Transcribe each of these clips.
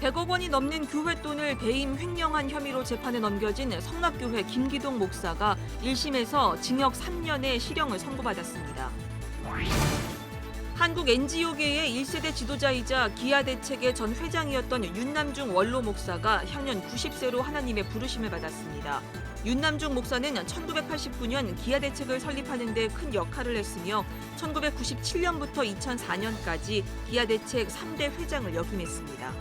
100억 원이 넘는 교회 돈을 배임 횡령한 혐의로 재판에 넘겨진 성락교회 김기동 목사가 1심에서 징역 3년의 실형을 선고받았습니다. 한국 NGO계의 1세대 지도자이자 기아대책의 전 회장이었던 윤남중 원로 목사가 향년 90세로 하나님의 부르심을 받았습니다. 윤남중 목사는 1989년 기아대책을 설립하는 데 큰 역할을 했으며 1997년부터 2004년까지 기아대책 3대 회장을 역임했습니다.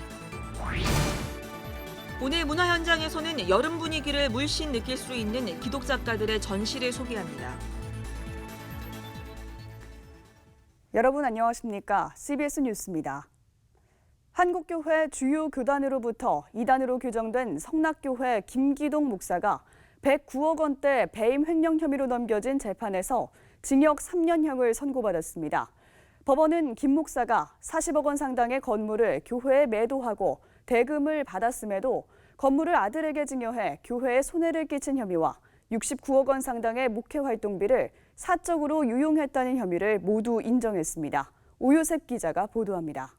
오늘 문화 현장에서는 여름 분위기를 물씬 느낄 수 있는 기독 작가들의 전시를 소개합니다. 여러분 안녕하십니까? CBS 뉴스입니다. 한국교회 주요 교단으로부터 이단으로 규정된 성락교회 김기동 목사가 109억 원대 배임 횡령 혐의로 넘겨진 재판에서 징역 3년형을 선고받았습니다. 법원은 김 목사가 40억 원 상당의 건물을 교회에 매도하고 대금을 받았음에도 건물을 아들에게 증여해 교회에 손해를 끼친 혐의와 69억 원 상당의 목회 활동비를 사적으로 유용했다는 혐의를 모두 인정했습니다. 오요셉 기자가 보도합니다.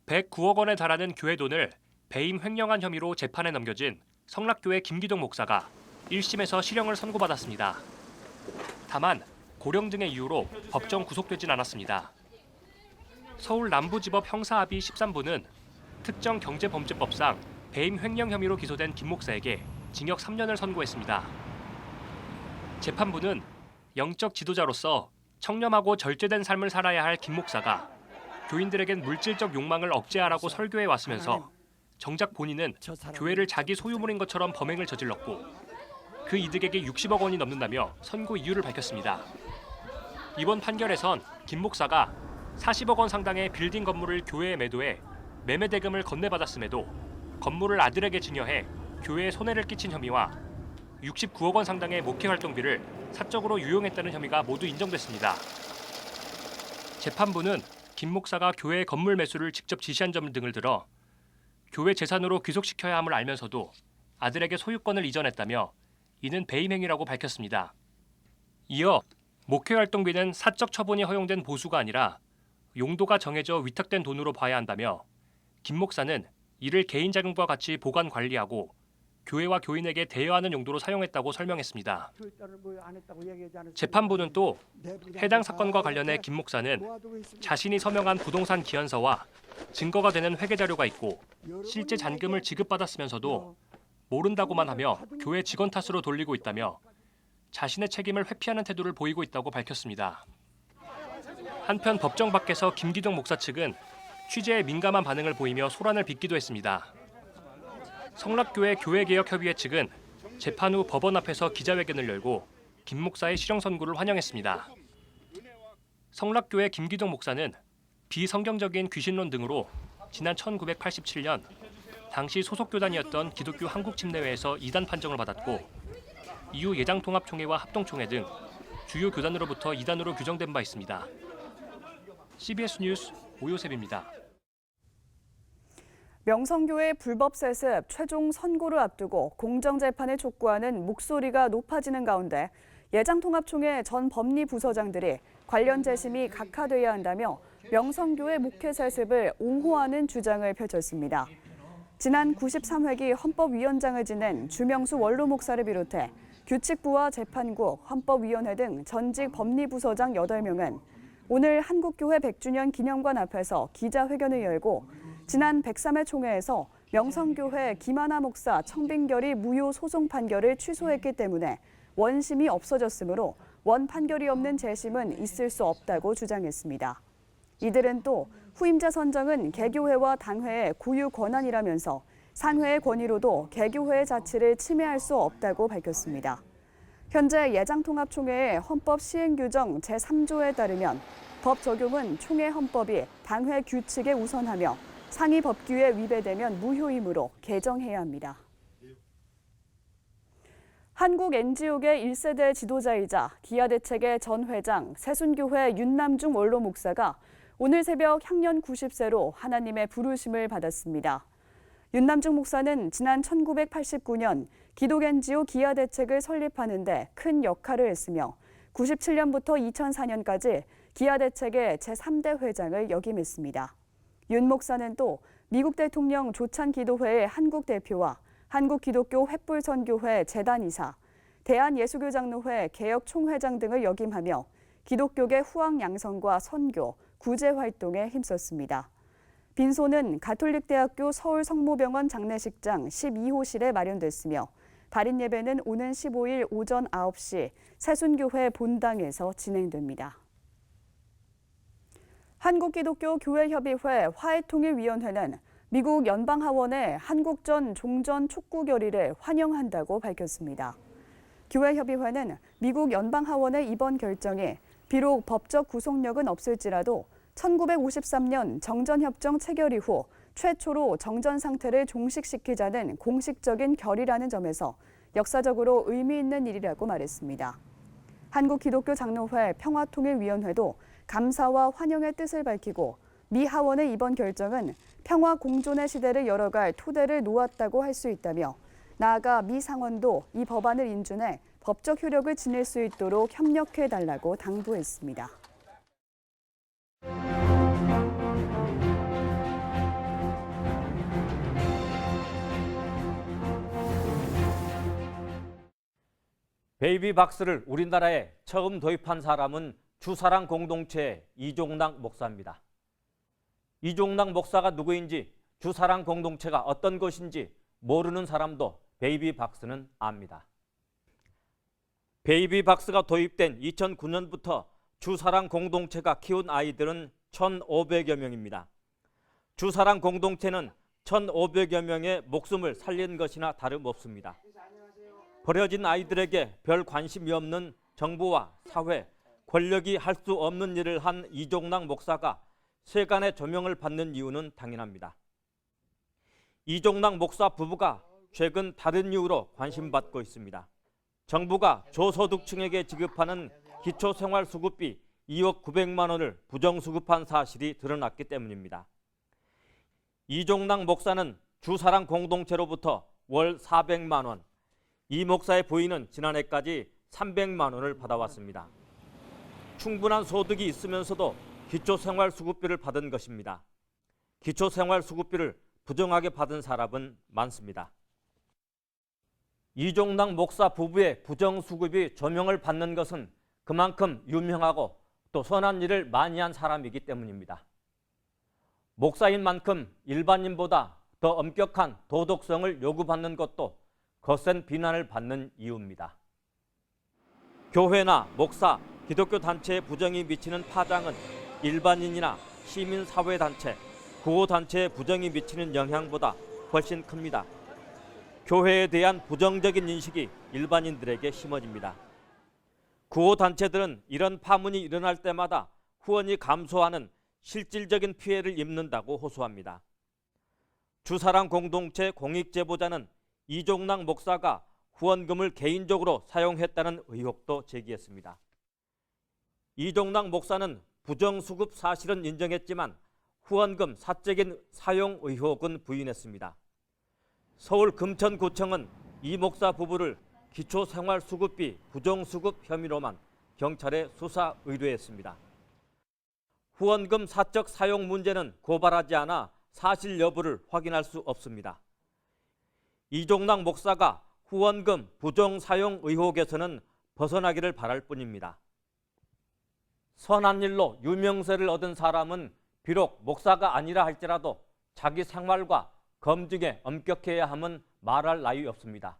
109억 원에 달하는 교회 돈을 배임 횡령한 혐의로 재판에 넘겨진 성락교회 김기동 목사가 1심에서 실형을 선고받았습니다. 다만 고령 등의 이유로 법정 구속되진 않았습니다. 서울 남부지법 형사합의 13부는 특정 경제범죄법상 배임 횡령 혐의로 기소된 김 목사에게 징역 3년을 선고했습니다. 재판부는 영적 지도자로서 청렴하고 절제된 삶을 살아야 할 김 목사가 교인들에겐 물질적 욕망을 억제하라고 설교해 왔으면서 정작 본인은 교회를 자기 소유물인 것처럼 범행을 저질렀고 그 이득액이 60억 원이 넘는다며 선고 이유를 밝혔습니다. 이번 판결에선 김 목사가 40억 원 상당의 빌딩 건물을 교회에 매도해 매매 대금을 건네받았음에도 건물을 아들에게 증여해 교회에 손해를 끼친 혐의와 69억 원 상당의 목회 활동비를 사적으로 유용했다는 혐의가 모두 인정됐습니다. 재판부는 김 목사가 교회 건물 매수를 직접 지시한 점 등을 들어 교회 재산으로 귀속시켜야 함을 알면서도 아들에게 소유권을 이전했다며 이는 배임 행위라고 밝혔습니다. 이어 목회 활동비는 사적 처분이 허용된 보수가 아니라 용도가 정해져 위탁된 돈으로 봐야 한다며 김 목사는 이를 개인 자금과 같이 보관 관리하고 교회와 교인에게 대여하는 용도로 사용했다고 설명했습니다. 재판부는 또 해당 사건과 관련해 김 목사는 자신이 서명한 부동산 기한서와 증거가 되는 회계 자료가 있고 실제 잔금을 지급받았으면서도 모른다고만 하며 교회 직원 탓으로 돌리고 있다며 자신의 책임을 회피하는 태도를 보이고 있다고 밝혔습니다. 한편 법정 밖에서 김기동 목사 측은 취재에 민감한 반응을 보이며 소란을 빚기도 했습니다. 성락교회 교회개혁협의회 측은 재판 후 법원 앞에서 기자회견을 열고 김 목사의 실형 선고를 환영했습니다. 성락교회 김기동 목사는 비성경적인 귀신론 등으로 지난 1987년 당시 소속 교단이었던 기독교 한국침례회에서 이단 판정을 받았고 이후 예장통합총회와 합동총회 등 주요 교단으로부터 이단으로 규정된 바 있습니다. CBS 뉴스 오요셉입니다. 명성교회 불법 세습 최종 선고를 앞두고 공정재판을 촉구하는 목소리가 높아지는 가운데 예장통합총회 전 법리부서장들이 관련 재심이 각하돼야 한다며 명성교회 목회 세습을 옹호하는 주장을 펼쳤습니다. 지난 93회기 헌법위원장을 지낸 주명수 원로 목사를 비롯해 규칙부와 재판국, 헌법위원회 등 전직 법리부서장 8명은 오늘 한국교회 100주년 기념관 앞에서 기자회견을 열고 지난 103회 총회에서 명성교회 김하나 목사 청빙결의 무효 소송 판결을 취소했기 때문에 원심이 없어졌으므로 원 판결이 없는 재심은 있을 수 없다고 주장했습니다. 이들은 또 후임자 선정은 개교회와 당회의 고유 권한이라면서 상회의 권위로도 개교회의 자치를 침해할 수 없다고 밝혔습니다. 현재 예장통합총회의 헌법 시행규정 제3조에 따르면 법 적용은 총회 헌법이 당회 규칙에 우선하며 상위 법규에 위배되면 무효이므로 개정해야 합니다. 한국 NGO계 1세대 지도자이자 기아대책의 전 회장 새순교회 윤남중 원로 목사가 오늘 새벽 향년 90세로 하나님의 부르심을 받았습니다. 윤남중 목사는 지난 1989년 기독 NGO 기아대책을 설립하는 데 큰 역할을 했으며 97년부터 2004년까지 기아대책의 제3대 회장을 역임했습니다. 윤 목사는 또 미국 대통령 조찬기도회의 한국 대표와 한국기독교 횃불선교회 재단이사, 대한예수교장로회 개혁총회장 등을 역임하며 기독교계 후학 양성과 선교, 구제 활동에 힘썼습니다. 빈소는 가톨릭대학교 서울성모병원 장례식장 12호실에 마련됐으며 발인 예배는 오는 15일 오전 9시 새순교회 본당에서 진행됩니다. 한국기독교교회협의회 화해통일위원회는 미국 연방하원의 한국전 종전 촉구 결의를 환영한다고 밝혔습니다. 교회협의회는 미국 연방하원의 이번 결정이 비록 법적 구속력은 없을지라도 1953년 정전협정 체결 이후 최초로 정전 상태를 종식시키자는 공식적인 결의라는 점에서 역사적으로 의미 있는 일이라고 말했습니다. 한국기독교장로회 평화통일위원회도 감사와 환영의 뜻을 밝히고 미 하원의 이번 결정은 평화 공존의 시대를 열어갈 토대를 놓았다고 할 수 있다며 나아가 미 상원도 이 법안을 인준해 법적 효력을 지닐 수 있도록 협력해달라고 당부했습니다. 베이비박스를 우리나라에 처음 도입한 사람은 주사랑 공동체의 이종락 목사입니다. 이종락 목사가 누구인지, 주사랑 공동체가 어떤 것인지 모르는 사람도 베이비박스는 압니다. 베이비박스가 도입된 2009년부터 주사랑 공동체가 키운 아이들은 1,500여 명입니다. 주사랑 공동체는 1,500여 명의 목숨을 살린 것이나 다름없습니다. 버려진 아이들에게 별 관심이 없는 정부와 사회, 권력이 할 수 없는 일을 한 이종락 목사가 세간의 조명을 받는 이유는 당연합니다. 이종락 목사 부부가 최근 다른 이유로 관심받고 있습니다. 정부가 저소득층에게 지급하는 기초생활수급비 2억 900만 원을 부정수급한 사실이 드러났기 때문입니다. 이종락 목사는 주사랑 공동체로부터 월 400만 원, 이 목사의 부인은 지난해까지 300만 원을 받아왔습니다. 충분한 소득이 있으면서도 기초생활수급비를 받은 것입니다. 기초생활수급비를 부정하게 받은 사람은 많습니다. 이종락 목사 부부의 부정수급이 조명을 받는 것은 그만큼 유명하고 또 선한 일을 많이 한 사람이기 때문입니다. 목사인 만큼 일반인보다 더 엄격한 도덕성을 요구받는 것도 거센 비난을 받는 이유입니다. 교회나 목사, 기독교 단체의 부정이 미치는 파장은 일반인이나 시민사회단체, 구호단체의 부정이 미치는 영향보다 훨씬 큽니다. 교회에 대한 부정적인 인식이 일반인들에게 심어집니다. 구호단체들은 이런 파문이 일어날 때마다 후원이 감소하는 실질적인 피해를 입는다고 호소합니다. 주사랑 공동체 공익제보자는 이종락 목사가 후원금을 개인적으로 사용했다는 의혹도 제기했습니다. 이종락 목사는 부정수급 사실은 인정했지만 후원금 사적인 사용 의혹은 부인했습니다. 서울 금천구청은 이 목사 부부를 기초생활수급비 부정수급 혐의로만 경찰에 수사 의뢰했습니다. 후원금 사적 사용 문제는 고발하지 않아 사실 여부를 확인할 수 없습니다. 이종락 목사가 후원금 부정 사용 의혹에서는 벗어나기를 바랄 뿐입니다. 선한 일로 유명세를 얻은 사람은 비록 목사가 아니라 할지라도 자기 생활과 검증에 엄격해야 함은 말할 나위 없습니다.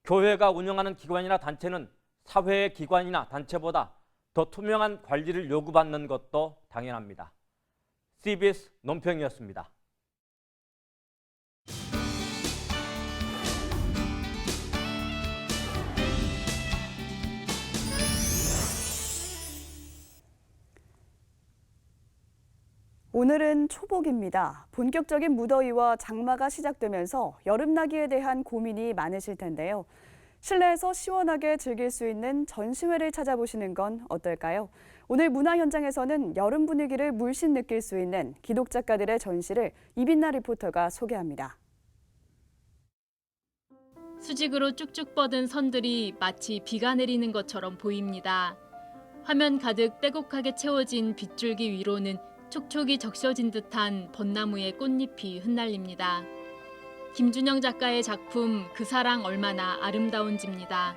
교회가 운영하는 기관이나 단체는 사회의 기관이나 단체보다 더 투명한 관리를 요구받는 것도 당연합니다. CBS 논평이었습니다. 오늘은 초복입니다. 본격적인 무더위와 장마가 시작되면서 여름나기에 대한 고민이 많으실 텐데요. 실내에서 시원하게 즐길 수 있는 전시회를 찾아보시는 건 어떨까요? 오늘 문화 현장에서는 여름 분위기를 물씬 느낄 수 있는 기독 작가들의 전시를 이빈나 리포터가 소개합니다. 수직으로 쭉쭉 뻗은 선들이 마치 비가 내리는 것처럼 보입니다. 화면 가득 빼곡하게 채워진 빗줄기 위로는 촉촉이 적셔진 듯한 벚나무의 꽃잎이 흩날립니다. 김준영 작가의 작품 그 사랑 얼마나 아름다운지입니다.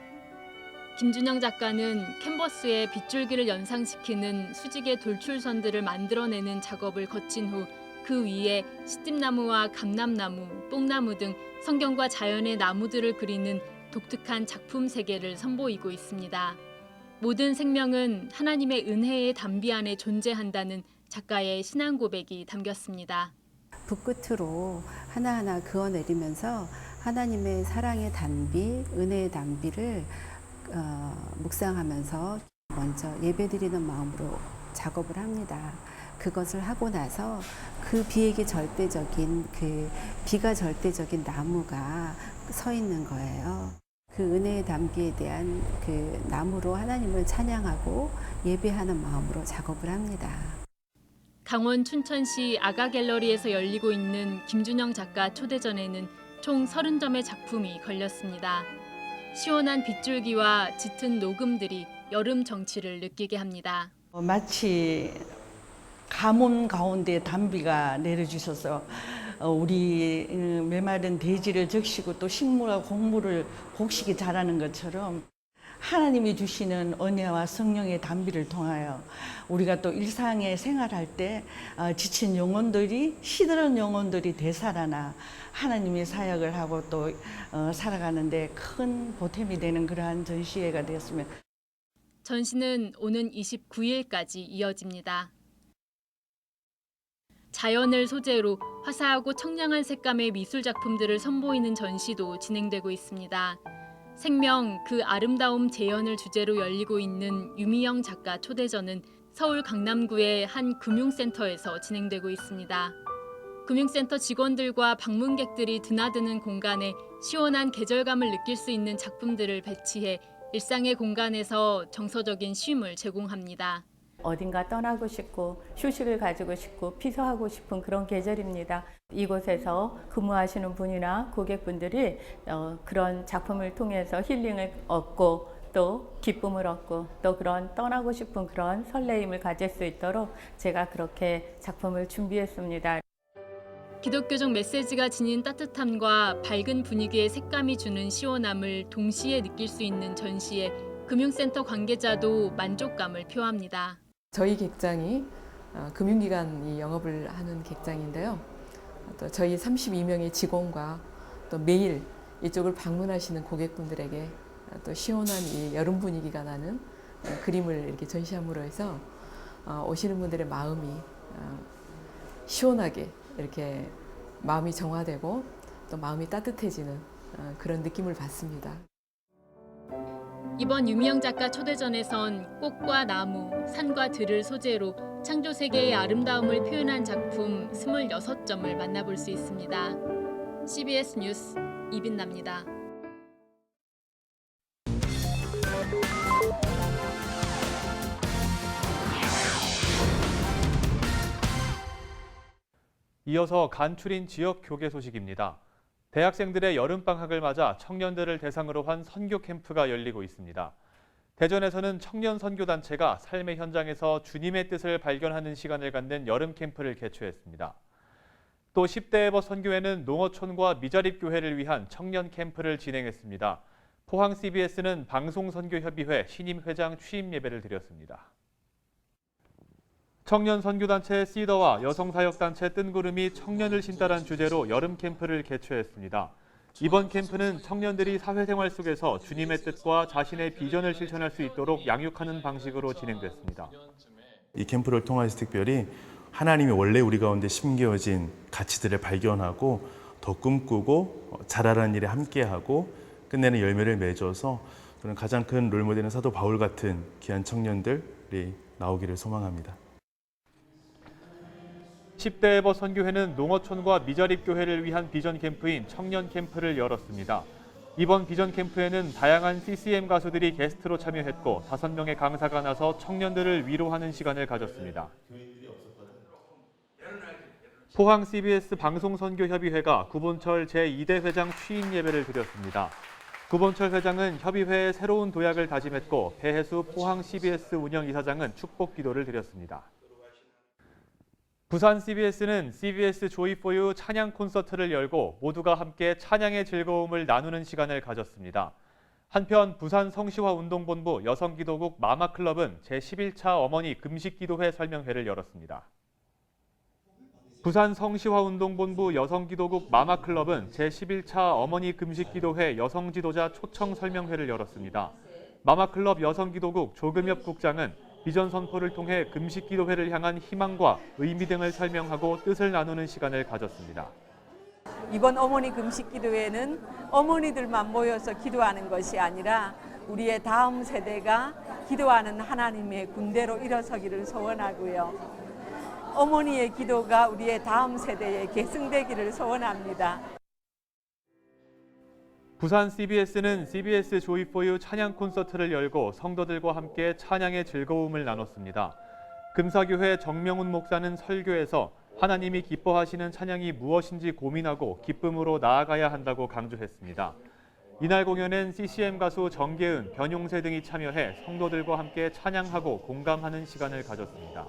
김준영 작가는 캔버스에 빗줄기를 연상시키는 수직의 돌출선들을 만들어내는 작업을 거친 후 그 위에 시집나무와 감람나무, 뽕나무 등 성경과 자연의 나무들을 그리는 독특한 작품 세계를 선보이고 있습니다. 모든 생명은 하나님의 은혜의 담비 안에 존재한다는 작가의 신앙 고백이 담겼습니다. 붓끝으로 하나하나 그어내리면서 하나님의 사랑의 단비, 은혜의 단비를 묵상하면서 먼저 예배드리는 마음으로 작업을 합니다. 그것을 하고 나서 그 비가 절대적인 나무가 서 있는 거예요. 그 은혜의 담비에 대한 그 나무로 하나님을 찬양하고 예배하는 마음으로 작업을 합니다. 강원 춘천시 아가갤러리에서 열리고 있는 김준영 작가 초대전에는 총 30점의 작품이 걸렸습니다. 시원한 빗줄기와 짙은 녹음들이 여름 정취를 느끼게 합니다. 마치 가뭄 가운데 단비가 내려주셔서 우리 메마른 대지를 적시고 또 식물과 곡물을 곡식이 자라는 것처럼 하나님이 주시는 은혜와 성령의 단비를 통하여 우리가 또 일상에 생활할 때 지친 영혼들이 시들은 영혼들이 되살아나 하나님의 사역을 하고 또 살아가는데 큰 보탬이 되는 그러한 전시회가 되었으면. 전시는 오는 29일까지 이어집니다. 자연을 소재로 화사하고 청량한 색감의 미술 작품들을 선보이는 전시도 진행되고 있습니다. 생명 그 아름다움 재현을 주제로 열리고 있는 유미영 작가 초대전은 서울 강남구의 한 금융센터에서 진행되고 있습니다. 금융센터 직원들과 방문객들이 드나드는 공간에 시원한 계절감을 느낄 수 있는 작품들을 배치해 일상의 공간에서 정서적인 쉼을 제공합니다. 어딘가 떠나고 싶고 휴식을 가지고 싶고 피서하고 싶은 그런 계절입니다. 이곳에서 근무하시는 분이나 고객분들이 그런 작품을 통해서 힐링을 얻고 또 기쁨을 얻고 또 그런 떠나고 싶은 그런 설레임을 가질 수 있도록 제가 그렇게 작품을 준비했습니다. 기독교적 메시지가 지닌 따뜻함과 밝은 분위기의 색감이 주는 시원함을 동시에 느낄 수 있는 전시에 금융센터 관계자도 만족감을 표합니다. 저희 객장이 금융기관이 영업을 하는 객장인데요. 또 저희 32명의 직원과 또 매일 이쪽을 방문하시는 고객분들에게 또 시원한 이 여름 분위기가 나는 그림을 이렇게 전시함으로 해서 오시는 분들의 마음이 시원하게 이렇게 마음이 정화되고 또 마음이 따뜻해지는 그런 느낌을 받습니다. 이번 유미영 작가 초대전에선 꽃과 나무, 산과 들을 소재로 창조 세계의 아름다움을 표현한 작품 26점을 만나볼 수 있습니다. CBS 뉴스 이빈나입니다. 이어서 간추린 지역 교계 소식입니다. 대학생들의 여름방학을 맞아 청년들을 대상으로 한 선교 캠프가 열리고 있습니다. 대전에서는 청년 선교단체가 삶의 현장에서 주님의 뜻을 발견하는 시간을 갖는 여름 캠프를 개최했습니다. 또 10대 에버 선교회는 농어촌과 미자립교회를 위한 청년 캠프를 진행했습니다. 포항 CBS는 방송선교협의회 신임 회장 취임 예배를 드렸습니다. 청년 선교단체 시더와 여성사역단체 뜬구름이 청년을 신다란 주제로 여름 캠프를 개최했습니다. 이번 캠프는 청년들이 사회생활 속에서 주님의 뜻과 자신의 비전을 실천할 수 있도록 양육하는 방식으로 진행됐습니다. 이 캠프를 통해서 특별히 하나님이 원래 우리 가운데 심겨진 가치들을 발견하고 더 꿈꾸고 자라라는 일에 함께하고 끝내는 열매를 맺어서 저는 가장 큰 롤모델은 사도 바울 같은 귀한 청년들이 나오기를 소망합니다. 10대 에버 선교회는 농어촌과 미자립교회를 위한 비전 캠프인 청년 캠프를 열었습니다. 이번 비전 캠프에는 다양한 CCM 가수들이 게스트로 참여했고 5명의 강사가 나서 청년들을 위로하는 시간을 가졌습니다. 포항 CBS 방송선교협의회가 구본철 제2대 회장 취임 예배를 드렸습니다. 구본철 회장은 협의회의 새로운 도약을 다짐했고 배혜수 포항 CBS 운영이사장은 축복 기도를 드렸습니다. 부산 CBS는 CBS 조이 포 유 찬양 콘서트를 열고 모두가 함께 찬양의 즐거움을 나누는 시간을 가졌습니다. 한편 부산 성시화운동본부 여성기도국 마마클럽은 제11차 어머니 금식기도회 설명회를 열었습니다. 부산 성시화운동본부 여성기도국 마마클럽은 제11차 어머니 금식기도회 여성지도자 초청 설명회를 열었습니다. 마마클럽 여성기도국 조금엽 국장은 비전 선포를 통해 금식기도회를 향한 희망과 의미 등을 설명하고 뜻을 나누는 시간을 가졌습니다. 이번 어머니 금식기도회는 어머니들만 모여서 기도하는 것이 아니라 우리의 다음 세대가 기도하는 하나님의 군대로 일어서기를 소원하고요. 어머니의 기도가 우리의 다음 세대에 계승되기를 소원합니다. 부산 CBS는 CBS 조이 포 유 찬양 콘서트를 열고 성도들과 함께 찬양의 즐거움을 나눴습니다. 금사교회 정명훈 목사는 설교에서 하나님이 기뻐하시는 찬양이 무엇인지 고민하고 기쁨으로 나아가야 한다고 강조했습니다. 이날 공연엔 CCM 가수 정계은, 변용세 등이 참여해 성도들과 함께 찬양하고 공감하는 시간을 가졌습니다.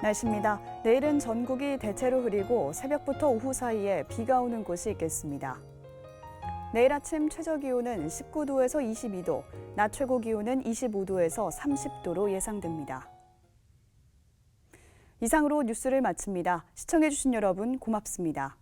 날씨입니다. 내일은 전국이 대체로 흐리고 새벽부터 오후 사이에 비가 오는 곳이 있겠습니다. 내일 아침 최저기온은 19도에서 22도, 낮 최고기온은 25도에서 30도로 예상됩니다. 이상으로 뉴스를 마칩니다. 시청해주신 여러분 고맙습니다.